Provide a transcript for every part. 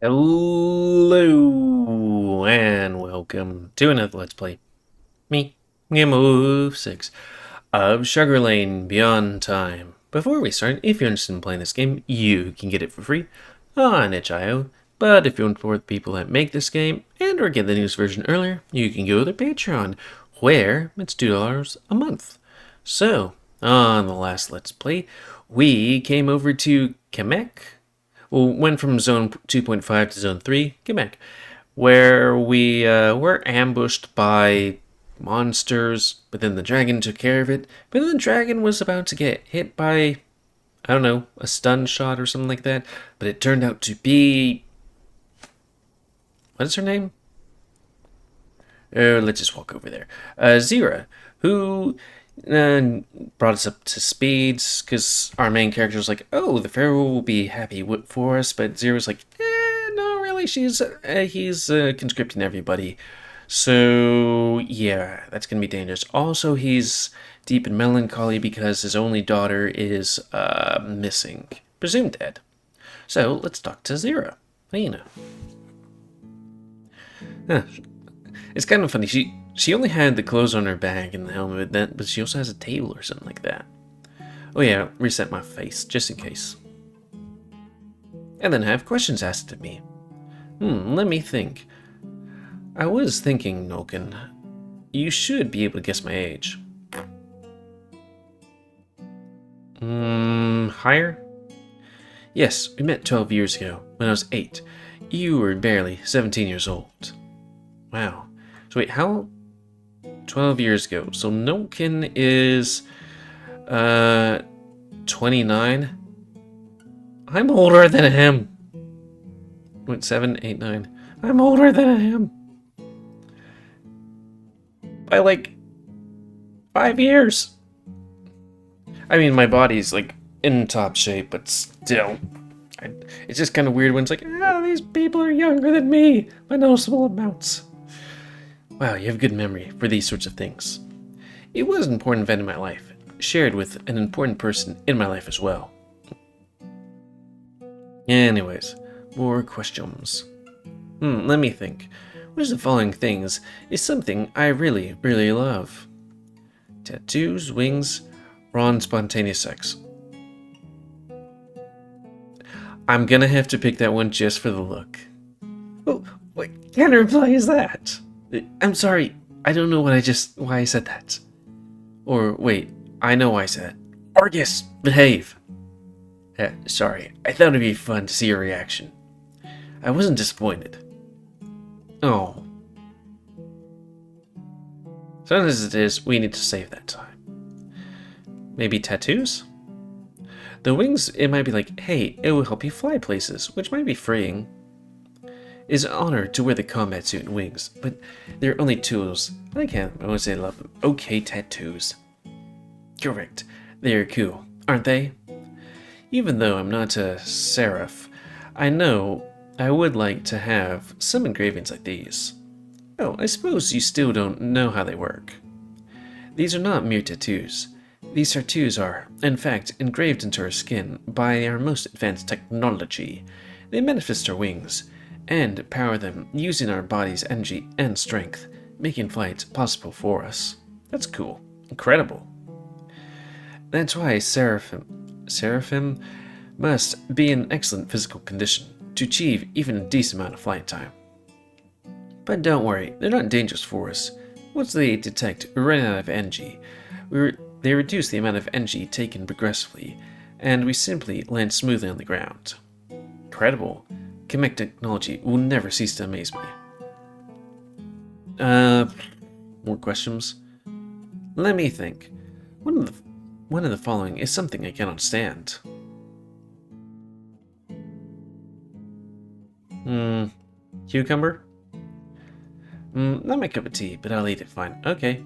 Hello and welcome to another Let's Play. Me, GamerWolfSix of Shuggerlain Beyond Time. Before we start, if you're interested in playing this game, you can get it for free on itch.io. But if you want to support the people that make this game and or get the newest version earlier, you can go to their Patreon, where it's $2 a month. So, on the last Let's Play, we came over to Kamek. Well, went from zone 2.5 to zone 3, Quebec, where we were ambushed by monsters, but then the dragon took care of it. But then the dragon was about to get hit by, I don't know, a stun shot or something like that. But it turned out to be. What is her name? Let's just walk over there. Zira, who brought us up to speeds because our main character was like, "Oh, the Pharaoh will be happy for us," but Zira's like, "No, really, he's conscripting everybody." So yeah, that's gonna be dangerous. Also, he's deep in melancholy because his only daughter is missing, presumed dead. So let's talk to Zira. Hyena. Huh. It's kind of funny. She only had the clothes on her back and the helmet, but she also has a table or something like that. Oh yeah, reset my face, just in case. And then have questions asked of me. Let me think. I was thinking, Nulkan, you should be able to guess my age. Higher? Yes, we met 12 years ago, when I was 8. You were barely 17 years old. Wow. So wait, how 12 years ago. So Nulkan is 29. I'm older than him. Wait, 7, 8, 9. I'm older than him. By like 5 years. I mean, my body's like in top shape, but still. It's just kind of weird when it's like, these people are younger than me by noticeable amounts. Wow, you have a good memory for these sorts of things. It was an important event in my life, shared with an important person in my life as well. Anyways, more questions. Let me think. Which of the following things is something I really, really love? Tattoos, wings, raw and spontaneous sex. I'm gonna have to pick that one just for the look. Oh, what kind of reply is that? I'm sorry, I don't know why I said that. Or wait, I know why I said it. Argus, behave. Sorry, I thought it'd be fun to see your reaction. I wasn't disappointed. Oh. So as it is, we need to save that time. Maybe tattoos? The wings, it might be like, hey, it will help you fly places, which might be freeing. It's an honor to wear the combat suit and wings, but they're only tools. I won't say I love them. Okay, tattoos. Correct. They're cool, aren't they? Even though I'm not a seraph, I know I would like to have some engravings like these. Oh, I suppose you still don't know how they work. These are not mere tattoos. These tattoos are, in fact, engraved into our skin by our most advanced technology. They manifest our wings and power them using our body's energy and strength, making flight possible for us. That's cool. Incredible. That's why Seraphim must be in excellent physical condition to achieve even a decent amount of flight time. But don't worry, they're not dangerous for us. Once they detect we're running out of energy, they reduce the amount of energy taken progressively, and we simply land smoothly on the ground. Incredible. Kamek technology will never cease to amaze me. More questions? Let me think. One of the following is something I cannot stand. Cucumber? Not my cup of tea, but I'll eat it fine. Okay.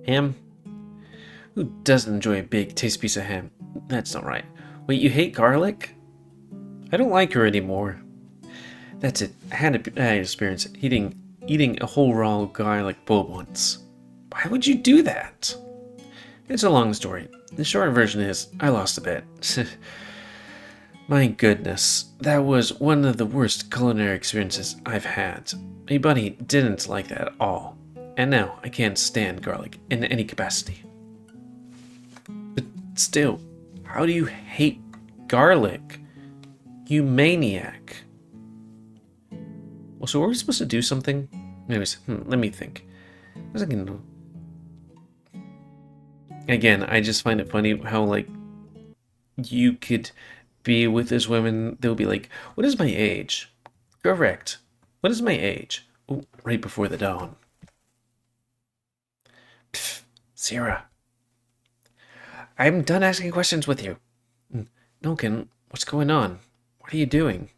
Ham? Who doesn't enjoy a big, tasty piece of ham? That's not right. Wait, you hate garlic? I don't like her anymore. That's it. I had an experience eating a whole raw garlic bulb once. Why would you do that? It's a long story. The short version is, I lost a bet. My goodness, that was one of the worst culinary experiences I've had. My bunny didn't like that at all, and now I can't stand garlic in any capacity. But still, how do you hate garlic? You maniac. Well, so were we supposed to do something? Anyways, let me think. What was I gonna do? Again, I just find it funny how, like, you could be with this woman, they'll be like, what is my age? Correct. What is my age? Ooh, right before the dawn. Pfft, Sierra. I'm done asking questions with you. Nulkan, what's going on? What are you doing?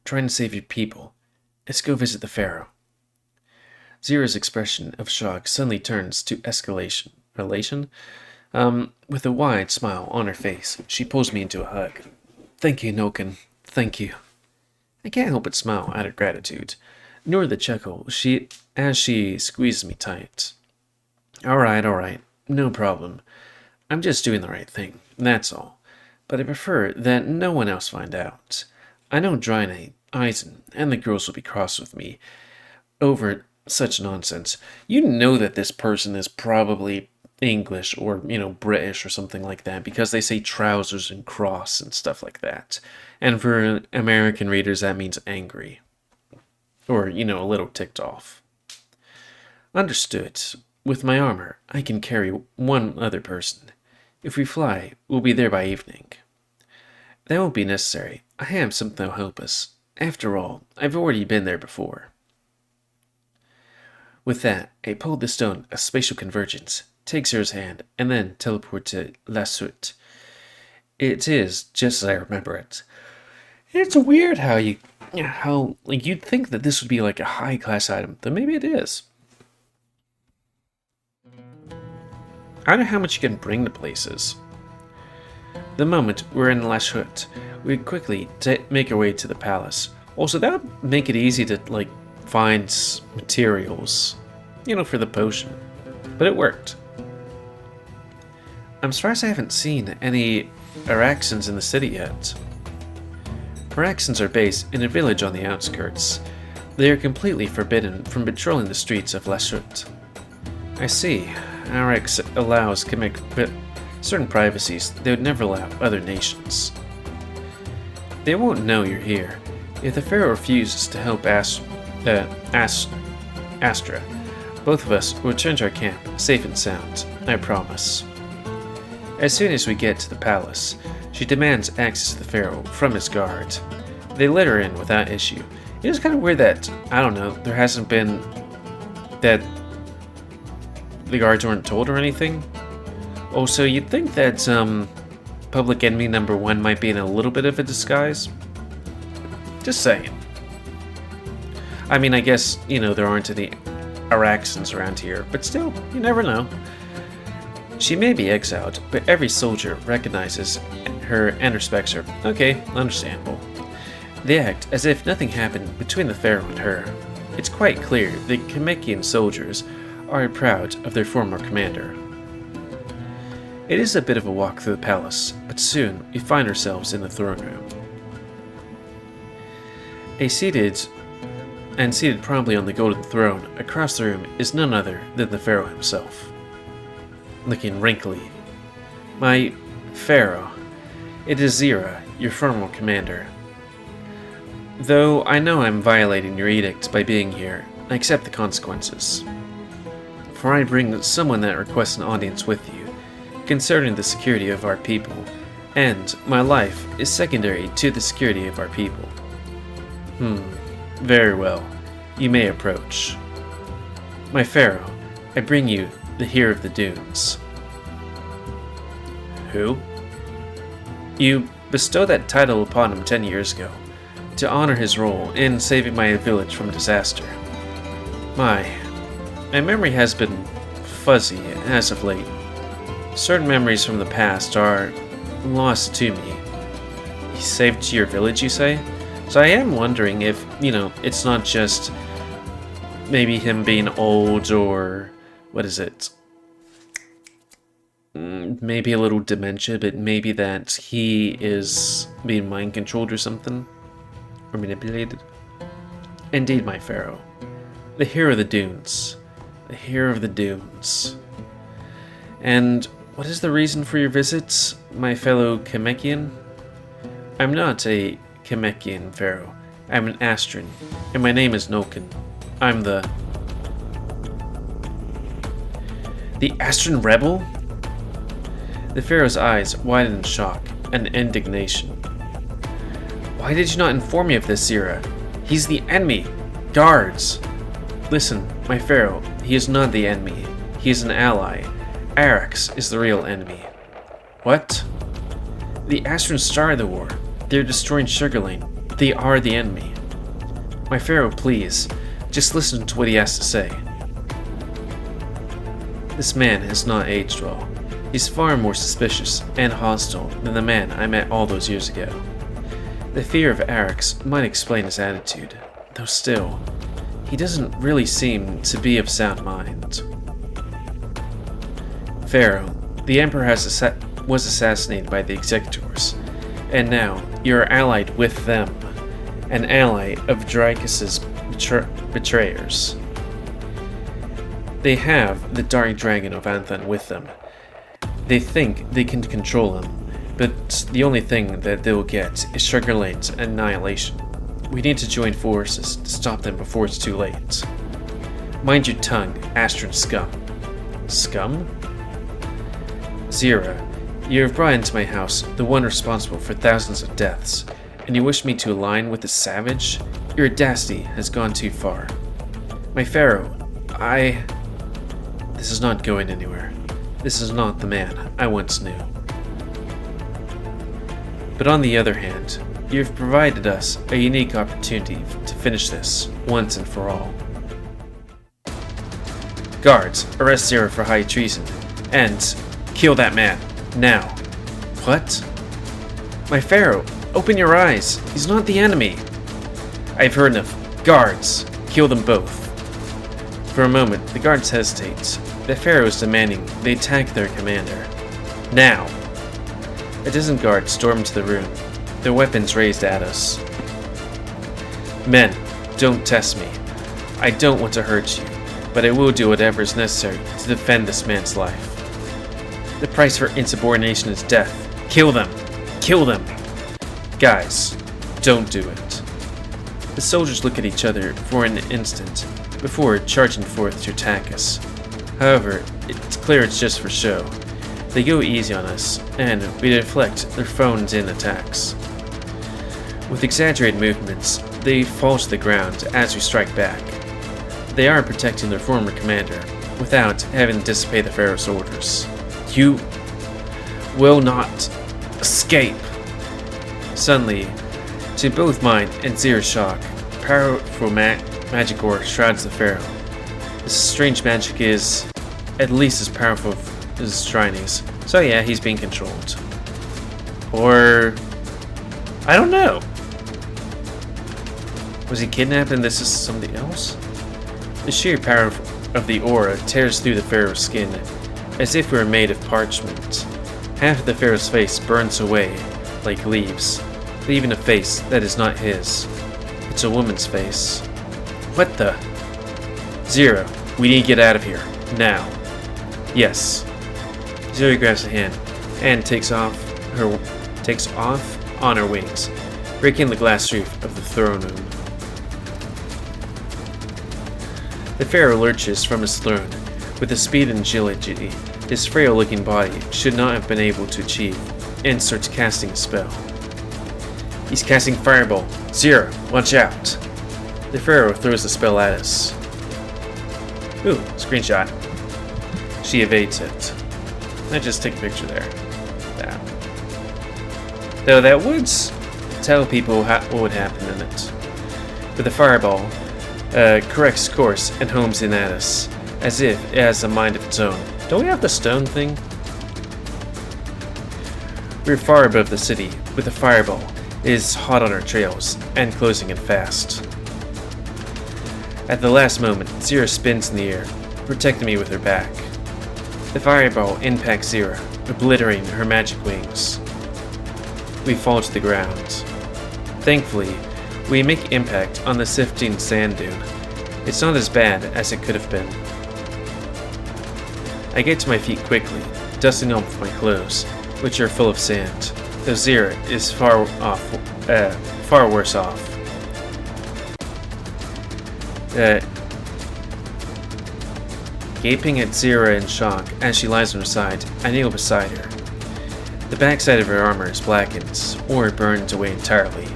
Trying to save your people. Let's go visit the Pharaoh. Zira's expression of shock suddenly turns to escalation. With a wide smile on her face, she pulls me into a hug. Thank you, Nulkan. Thank you. I can't help but smile out of gratitude, nor the chuckle as she squeezes me tight. All right. No problem. I'm just doing the right thing, that's all. But I prefer that no one else find out. I know Draenei, Eisen, and the girls will be cross with me over such nonsense. You know that this person is probably English or, British or something like that because they say trousers and cross and stuff like that. And for American readers, that means angry. Or, a little ticked off. Understood. With my armor, I can carry one other person. If we fly, we'll be there by evening. That won't be necessary. I have something that'll help us. After all, I've already been there before. With that, I pulled the stone of spatial convergence, take Zira's hand, and then teleport to La Soute. It is just as I remember it. It's weird how you'd think that this would be like a high-class item, though maybe it is. I don't know how much you can bring to places. The moment we're in La Soute, we quickly make our way to the palace. Also, that would make it easy to, find materials, for the potion. But it worked. I'm surprised I haven't seen any Araxans in the city yet. Araxans are based in a village on the outskirts. They are completely forbidden from patrolling the streets of La Soute. I see. Arax allows certain privacies they would never allow other nations. They won't know you're here. If the Pharaoh refuses to help Ashtera, both of us will return to our camp, safe and sound, I promise. As soon as we get to the palace, she demands access to the Pharaoh from his guard. They let her in without issue. It is kind of weird that, there hasn't been that the guards weren't told or anything. Also, you'd think that public enemy number 1 might be in a little bit of a disguise. Just saying. I mean, I guess, there aren't any Araxans around here, but still, you never know. She may be exiled, but every soldier recognizes her and respects her. Okay, understandable. They act as if nothing happened between the Pharaoh and her. It's quite clear the Kamekian soldiers are proud of their former commander. It is a bit of a walk through the palace, but soon we find ourselves in the throne room. Seated prominently on the golden throne across the room is none other than the Pharaoh himself. Looking wrinkly. My Pharaoh, it is Zira, your former commander. Though I know I'm violating your edict by being here, I accept the consequences. For I bring someone that requests an audience with you, concerning the security of our people, and my life is secondary to the security of our people. Very well. You may approach. My Pharaoh, I bring you the Hero of the Dunes. Who? You bestowed that title upon him 10 years ago, to honor his role in saving my village from disaster. My memory has been fuzzy as of late. Certain memories from the past are lost to me. He saved your village, you say? So I am wondering if, it's not just maybe him being old or, what is it? maybe a little dementia, but maybe that he is being mind controlled or something, or manipulated. Indeed, my Pharaoh, the hero of the dunes, the hero of the dunes. And what is the reason for your visits, my fellow Kamekian? I'm not a Kamekian Pharaoh. I'm an Astran, and my name is Nulkan. I'm the Astran rebel? The Pharaoh's eyes widened in shock and indignation. Why did you not inform me of this, Zira? He's the enemy! Guards! Listen, my Pharaoh, he is not the enemy. He is an ally. Arax is the real enemy. What? The Astrans started the war. They're destroying Shuggerlain. They are the enemy. My Pharaoh, please, just listen to what he has to say. This man has not aged well. He's far more suspicious and hostile than the man I met all those years ago. The fear of Arax might explain his attitude, though still, he doesn't really seem to be of sound mind. Pharaoh, the Emperor was assassinated by the Executors, and now you are allied with them, an ally of Drascys' betrayers. They have the Dark Dragon of Anthan with them. They think they can control him, but the only thing that they will get is Shuggerlain's annihilation. We need to join forces to stop them before it's too late. Mind your tongue, Astran scum. Scum? Zira, you have brought into my house the one responsible for thousands of deaths, and you wish me to align with the savage? Your audacity has gone too far. My Pharaoh, This is not going anywhere. This is not the man I once knew. But on the other hand, you have provided us a unique opportunity to finish this once and for all. Guards, arrest Zira for high treason, and kill that man, now. What? My Pharaoh, open your eyes. He's not the enemy. I've heard enough. Guards, kill them both. For a moment, the guards hesitate. The Pharaoh is demanding they attack their commander. Now! A dozen guards storm into the room, their weapons raised at us. Men, don't test me. I don't want to hurt you, but I will do whatever is necessary to defend this man's life. The price for insubordination is death. Kill them! Kill them! Guys, don't do it. The soldiers look at each other for an instant before charging forth to attack us. However, it's clear it's just for show. They go easy on us, and we deflect their phones-in attacks. With exaggerated movements, they fall to the ground as we strike back. They are protecting their former commander, without having to disobey the Pharaoh's orders. You will not escape! Suddenly, to both mine and Zira's shock, powerful magic aura shrouds the Pharaoh. This strange magic is at least as powerful as Drascys, so yeah, he's being controlled. Or I don't know. Was he kidnapped and this is something else? The sheer power of the aura tears through the Pharaoh's skin, as if we were made of parchment. Half of the Pharaoh's face burns away like leaves, leaving a face that is not his. It's a woman's face. What the? Zira, we need to get out of here. Now. Yes. Zira grabs a hand and takes off on her wings, breaking the glass roof of the throne room. The Pharaoh lurches from his throne with the speed and agility his frail-looking body should not have been able to achieve, and starts casting a spell. He's casting Fireball. Zira, watch out! The Pharaoh throws the spell at us. Ooh, screenshot. She evades it. I just take a picture there. That. Though that would tell people what would happen in it. But the Fireball corrects course and homes in at us, as if it has a mind of its own. Don't we have the stone thing? We're far above the city, with the Fireball is hot on our trails, and closing in fast. At the last moment, Zira spins in the air, protecting me with her back. The Fireball impacts Zira, obliterating her magic wings. We fall to the ground. Thankfully, we make impact on the sifting sand dune. It's not as bad as it could have been. I get to my feet quickly, dusting off my clothes, which are full of sand, though Zira is far worse off. Gaping at Zira in shock as she lies on her side, I kneel beside her. The backside of her armor is blackened, or burned away entirely.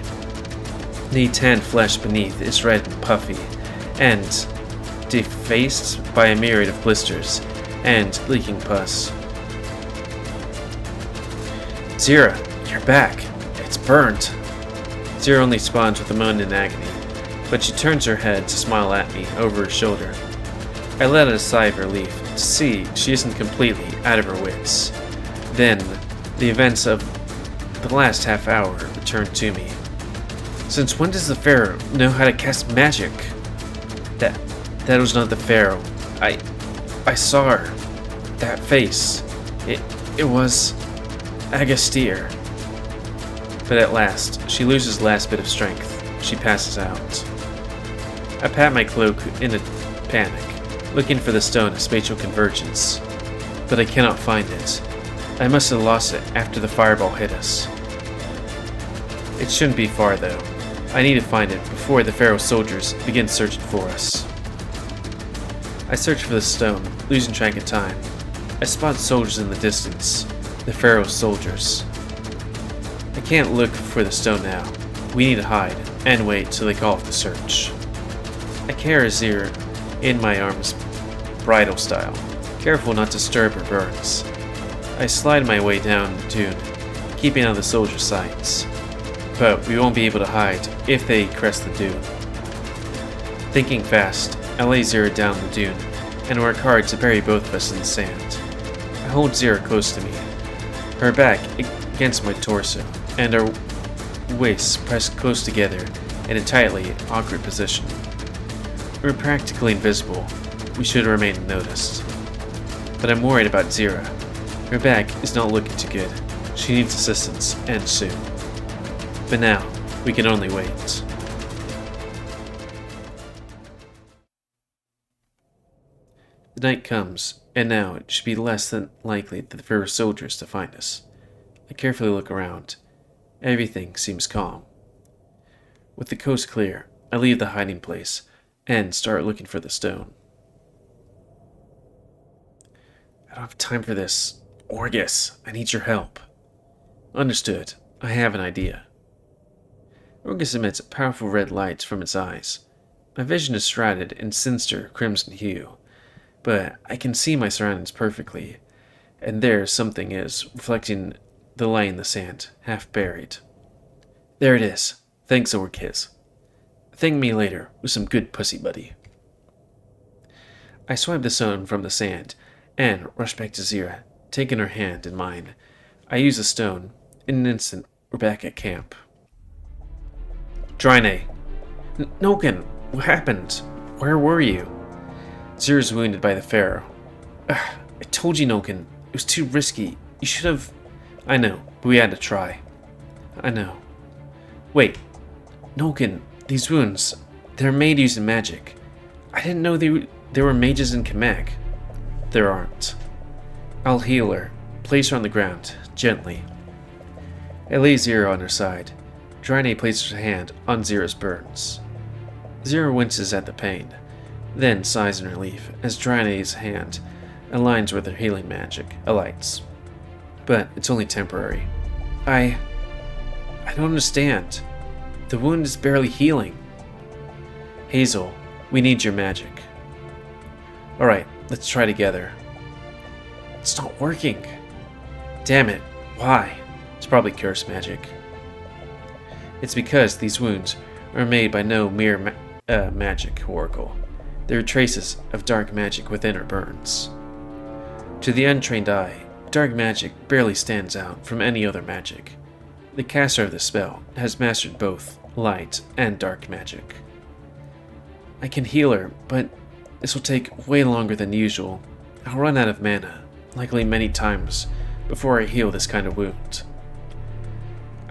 The tanned flesh beneath is red and puffy, and defaced by a myriad of blisters and leaking pus. Zira, you're back. It's burned. Zira only responds with a moan in agony, but she turns her head to smile at me over her shoulder. I let out a sigh of relief to see she isn't completely out of her wits. Then, the events of the last half hour return to me. Since when does the Pharaoh know how to cast magic? That was not the Pharaoh. I saw her. That face. It was Ashtera. But at last, she loses the last bit of strength. She passes out. I pat my cloak in a panic, looking for the stone of spatial convergence. But I cannot find it. I must have lost it after the fireball hit us. It shouldn't be far though. I need to find it before the Pharaoh soldiers begin searching for us. I search for the stone, losing track of time. I spot soldiers in the distance. The Pharaoh's soldiers. I can't look for the stone now. We need to hide and wait till they call off the search. I carry Zira in my arms, bridal style, careful not to disturb her burns. I slide my way down the dune, keeping out of the soldiers' sights. But we won't be able to hide if they crest the dune. Thinking fast, I lay Zira down the dune and work hard to bury both of us in the sand. I hold Zira close to me, her back against my torso, and our waists pressed close together in a tightly awkward position. We're practically invisible. We should remain unnoticed. But I'm worried about Zira. Her back is not looking too good. She needs assistance, and soon. But now, we can only wait. The night comes, and now it should be less than likely that there are soldiers to find us. I carefully look around. Everything seems calm. With the coast clear, I leave the hiding place and start looking for the stone. I don't have time for this. Orgus, I need your help. Understood. I have an idea. Orgus emits powerful red lights from its eyes. My vision is shrouded in sinister crimson hue, but I can see my surroundings perfectly, and there something is reflecting the light in the sand, half buried. There it is. Thanks, Orgus. Thank me later with some good pussy, buddy. I swipe the stone from the sand and rush back to Zira, taking her hand in mine. I use the stone. In an instant, we're back at camp. Drascys. Nulkan, what happened? Where were you? Zira's wounded by the Pharaoh. I told you, Nulkan. It was too risky. You should have... I know, but we had to try. I know. Wait. Nulkan, these wounds, they're made using magic. I didn't know there were mages in Kamek. There aren't. I'll heal her. Place her on the ground, gently. I lay Zira on her side. Drascys places her hand on Zira's burns. Zira winces at the pain, then sighs in relief as Drascys' hand aligns with her healing magic, alights. But it's only temporary. I don't understand. The wound is barely healing. Hazel, we need your magic. Alright, let's try together. It's not working. Damn it, why? It's probably curse magic. It's because these wounds are made by no mere magic oracle. There are traces of dark magic within her burns. To the untrained eye, dark magic barely stands out from any other magic. The caster of the spell has mastered both light and dark magic. I can heal her, but this will take way longer than usual. I'll run out of mana, likely many times before I heal this kind of wound.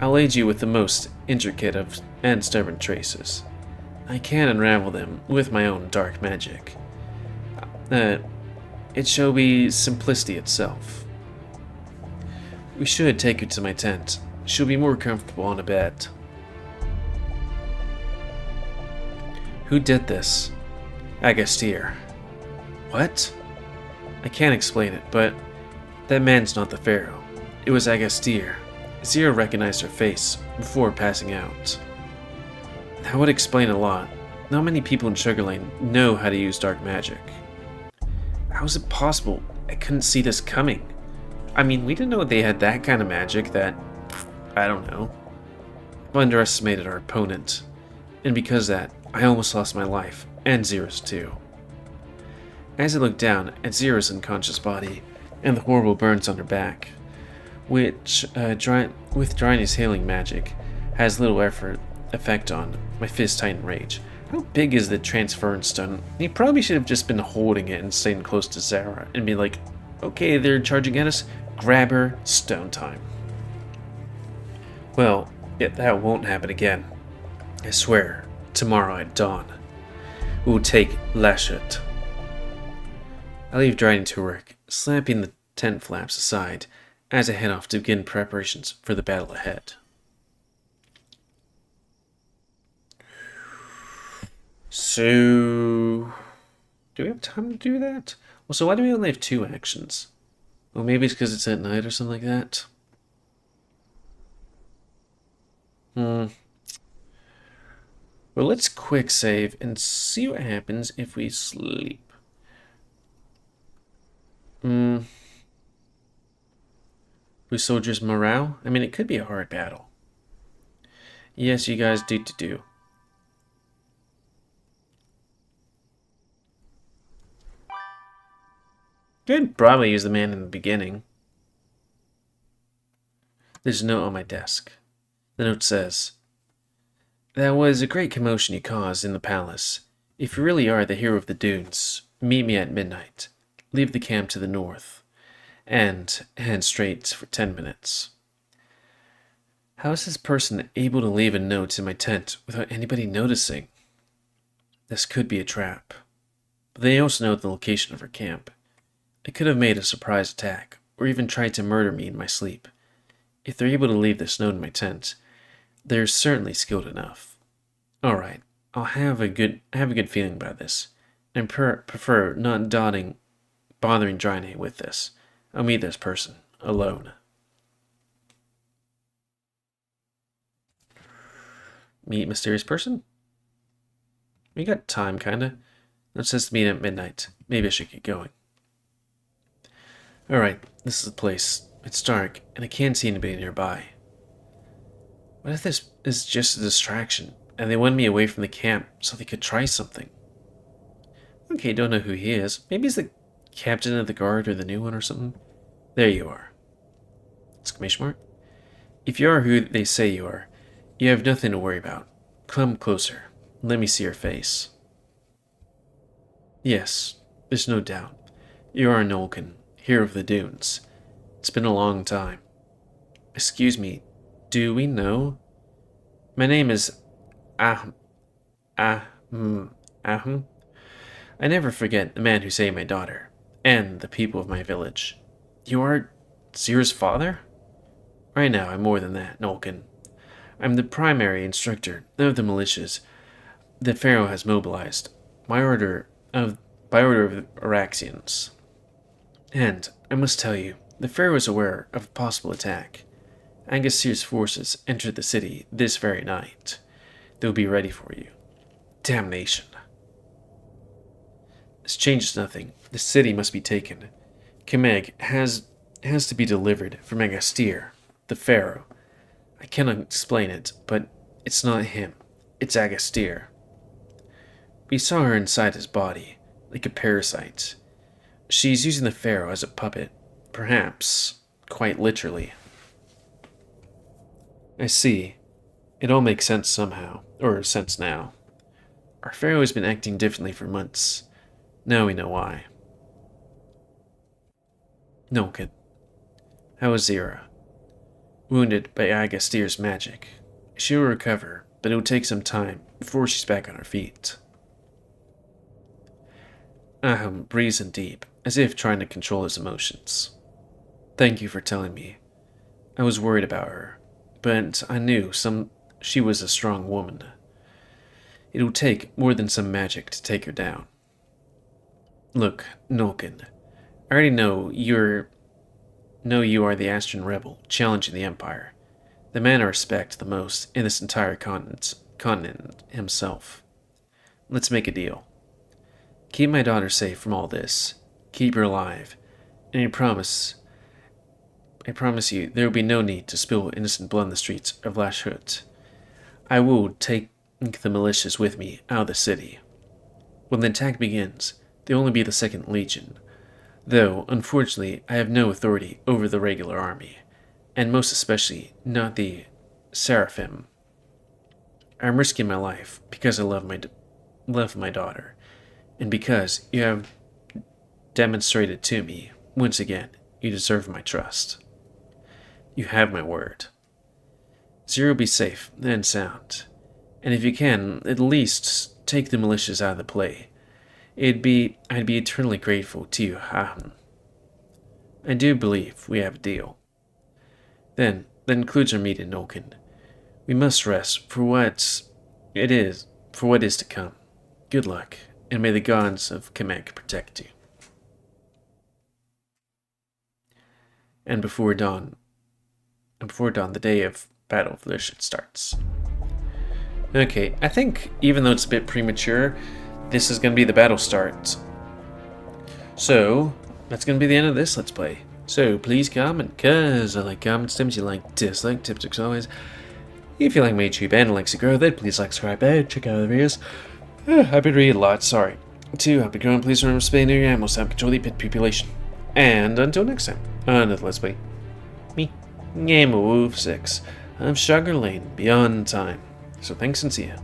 I'll aid you with the most intricate of and stubborn traces. I can unravel them with my own dark magic. It shall be simplicity itself. We should take you to my tent. She'll be more comfortable on a bed. Who did this? Ashtera. What? I can't explain it, but that man's not the Pharaoh. It was Ashtera. Zero recognized her face before passing out. That would explain a lot. Not many people in Shuggerlain know how to use dark magic. How is it possible? I couldn't see this coming. I mean, we didn't know they had that kind of magic that... I don't know. I've underestimated our opponent. And because of that, I almost lost my life, and Zero's too. As I looked down at Zero's unconscious body, and the horrible burns on her back, which, with Drascys' healing magic, has little effect on my fist tighten rage. How big is the transference stun? He probably should have just been holding it and staying close to Zara and be like, okay, they're charging at us, grab her, stone time. Well, that won't happen again. I swear, tomorrow at dawn, we'll take Lashet. I leave Dryden to work, slapping the tent flaps aside as I head off to begin preparations for the battle ahead. So, do we have time to do that? Well, so why do we only have 2 actions? Well, maybe it's because it's at night or something like that. Well, let's quick save and see what happens if we sleep. Whose soldiers' morale? I mean, it could be a hard battle. Yes, you guys do. Could probably use the man in the beginning. There's a note on my desk. The note says, "That was a great commotion you caused in the palace. If you really are the hero of the dunes, meet me at midnight. Leave the camp to the north, and head straight for 10 minutes. How is this person able to leave a note in my tent without anybody noticing? This could be a trap. But they also know the location of our camp. They could have made a surprise attack, or even tried to murder me in my sleep. If they're able to leave this note in my tent, they're certainly skilled enough. Alright, I'll have a good feeling about this, and prefer not bothering Drascys with this. I'll meet this person, alone." Meet mysterious person? We got time, kinda. It says to meet at midnight. Maybe I should get going. Alright, this is the place. It's dark, and I can't see anybody nearby. What if this is just a distraction, and they want me away from the camp so they could try something? Okay, don't know who he is. Maybe he's the captain of the guard or the new one or something. There you are. Exclamation mark. If you are who they say you are, you have nothing to worry about. Come closer. Let me see your face. Yes, there's no doubt. You are Nulkan, hero of the dunes. It's been a long time. Excuse me, do we know? My name is Ahm. I never forget the man who saved my daughter, and the people of my village. You are Zero's father? Right now, I'm more than that, Nulkan. I'm the primary instructor of the militias the Pharaoh has mobilized by order of Araxians. And I must tell you, the Pharaoh is aware of a possible attack. Ashtera's forces entered the city this very night. They'll be ready for you. Damnation. This changes nothing. The city must be taken. Kemeg has to be delivered from Ashtera, the Pharaoh. I cannot explain it, but it's not him. It's Ashtera. We saw her inside his body, like a parasite. She's using the Pharaoh as a puppet, perhaps quite literally. I see. It all makes sense somehow, or sense now. Our Pharaoh has been acting differently for months. Now we know why. Nulkan, How is Zira? Wounded by Agastyr's magic. She will recover, but it will take some time before she's back on her feet. Aham breathes in deep, as if trying to control his emotions. Thank you for telling me. I was worried about her, but I knew she was a strong woman. It will take more than some magic to take her down. Look, Nulkan, I already know you are the Astran rebel challenging the Empire, the man I respect the most in this entire continent himself. Let's make a deal. Keep my daughter safe from all this. Keep her alive, and I promise you there will be no need to spill innocent blood in the streets of Lashut. I will take the militias with me out of the city. When the attack begins, they will only be the 2nd Legion, though, unfortunately, I have no authority over the regular army, and most especially not the Seraphim. I'm risking my life because I love my daughter, and because you have demonstrated to me, once again, you deserve my trust. You have my word. Zira will be safe and sound, and if you can, at least take the militias out of the play. I'd be eternally grateful to you, Aham. I do believe we have a deal. Then, that concludes our meeting, Nulkan. We must rest for what is to come. Good luck, and may the gods of Kamek protect you. And before dawn, the day of Battle of Lashut starts. Okay, I think even though it's a bit premature, this is going to be the battle start. So, that's going to be the end of this Let's Play. So, please comment, cause I like comments, tips you like, dislike, tips, as always. If you like my YouTube and likes to grow, then please like, subscribe, and check out other videos. I've been reading a lot, sorry. 2, help it grow, and please remember to spay near your animals to help control the pet population. And until next time, another Let's Play. Me, GamerWolfSix, of Shuggerlain, beyond time. So thanks and see ya.